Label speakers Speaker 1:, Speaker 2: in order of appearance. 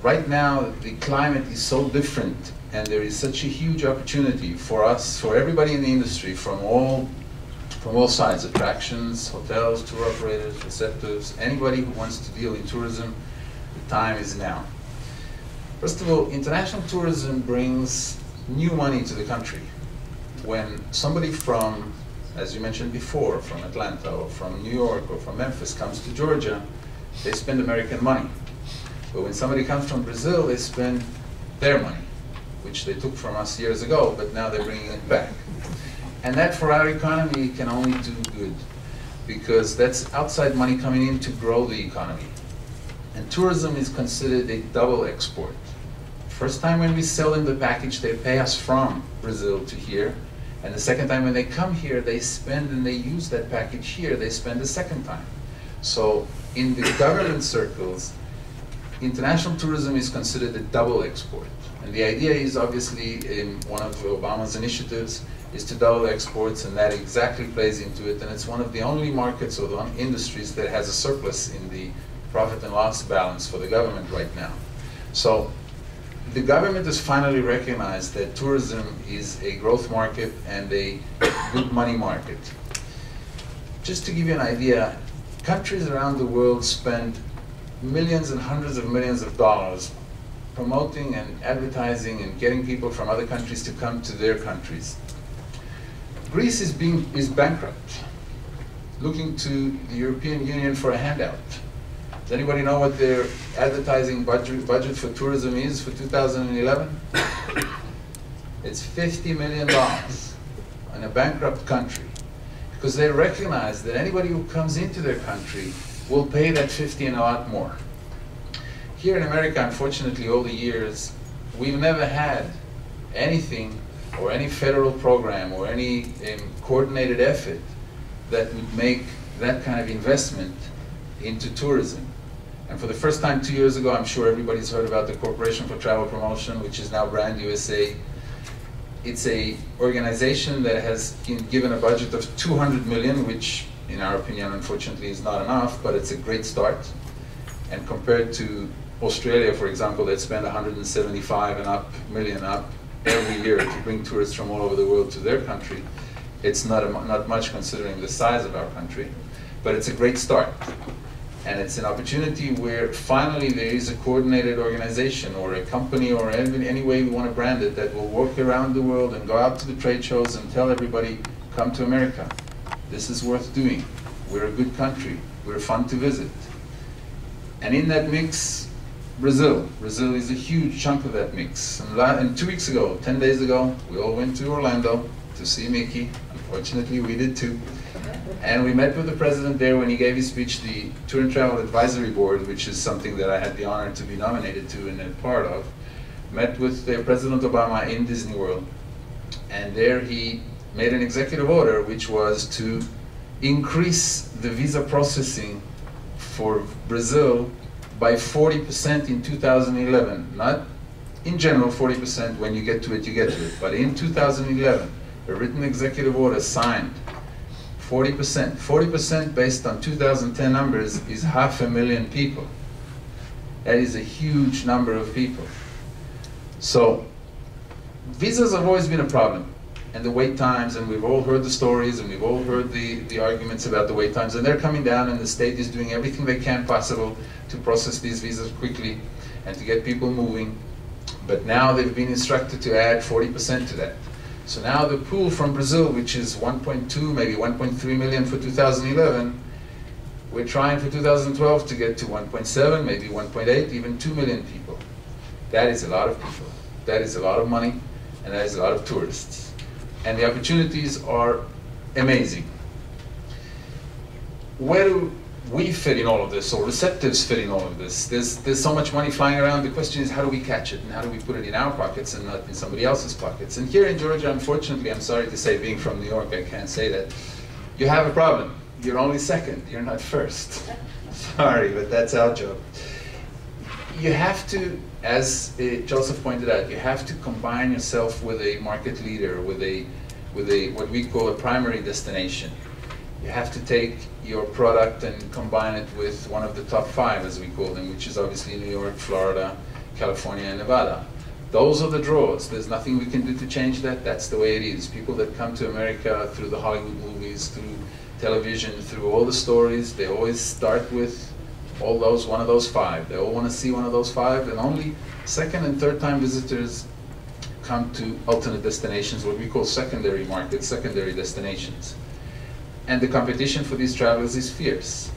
Speaker 1: right now the climate is so different, and there is such a huge opportunity for us, for everybody in the industry, from all sides, attractions, hotels, tour operators, receptives, anybody who wants to deal in tourism. The time is now. First of all, international tourism brings new money to the country. When somebody from, as you mentioned before, from Atlanta or from New York or from Memphis comes to Georgia, they spend American money. But when somebody comes from Brazil, they spend their money, which they took from us years ago, but now they're bringing it back. And that for our economy can only do good, because that's outside money coming in to grow the economy. And tourism is considered a double export. First time when we sell them the package, they pay us from Brazil to here. And the second time when they come here, they spend and they use that package here, they spend the second time. So in the government circles, international tourism is considered a double export. And the idea is obviously in one of Obama's initiatives is to double exports, and that exactly plays into it. And it's one of the only markets or the only industries that has a surplus in the profit and loss balance for the government right now. So the government has finally recognized that tourism is a growth market and a good money market. Just to give you an idea, countries around the world spend millions and hundreds of millions of dollars promoting and advertising and getting people from other countries to come to their countries. Greece is bankrupt, looking to the European Union for a handout. Does anybody know what their advertising budget for tourism is for 2011? It's $50 million in a bankrupt country, because they recognize that anybody who comes into their country will pay that 50 and a lot more. Here in America, unfortunately, all the years, we've never had anything or any federal program or any coordinated effort that would make that kind of investment into tourism. And for the first time 2 years ago, I'm sure everybody's heard about the Corporation for Travel Promotion, which is now Brand USA. It's an organization that has been given a budget of $200 million, which in our opinion, unfortunately, is not enough, but it's a great start. And compared to Australia, for example, that spend 175 million up every year to bring tourists from all over the world to their country, it's not much considering the size of our country, but it's a great start. And it's an opportunity where finally there is a coordinated organization or a company or any way we want to brand it that will work around the world and go out to the trade shows and tell everybody, come to America. This is worth doing. We're a good country. We're fun to visit. And in that mix, Brazil. Brazil is a huge chunk of that mix. And 2 weeks ago, 10 days ago, we all went to Orlando to see Mickey. Unfortunately, we did too. And we met with the president there when he gave his speech, the Tour and Travel Advisory Board, which is something that I had the honor to be nominated to and a part of, met with President Obama in Disney World. And there he made an executive order which was to increase the visa processing for Brazil by 40% in 2011. Not in general 40%, when you get to it, you get to it. But in 2011, a written executive order signed, 40%. 40% based on 2010 numbers is 500,000 people. That is a huge number of people. So visas have always been a problem, and the wait times, and we've all heard the stories, and we've all heard the arguments about the wait times, and they're coming down, and the state is doing everything they can possible to process these visas quickly and to get people moving. But now they've been instructed to add 40% to that. So now the pool from Brazil, which is 1.2, maybe 1.3 million for 2011, we're trying for 2012 to get to 1.7, maybe 1.8, even 2 million people. That is a lot of people. That is a lot of money, and that is a lot of tourists. And the opportunities are amazing. Where do we fit in all of this, or receptives fit in all of this? There's so much money flying around. The question is, how do we catch it, and how do we put it in our pockets and not in somebody else's pockets? And here in Georgia, unfortunately, I'm sorry to say, being from New York, I can't say that, you have a problem. You're only second, you're not first. Sorry, but that's our job. You have to, as Joseph pointed out, you have to combine yourself with a market leader, with a what we call a primary destination. You have to take your product and combine it with one of the top 5, as we call them, which is obviously New York, Florida, California and Nevada. Those are the draws. There's nothing we can do to change that. That's the way it is. People that come to America through the Hollywood movies, through television, through all the stories, they always start with all those, one of those five. They all want to see one of those five, and only second and third time visitors come to alternate destinations, what we call secondary markets, secondary destinations. And the competition for these travelers is fierce.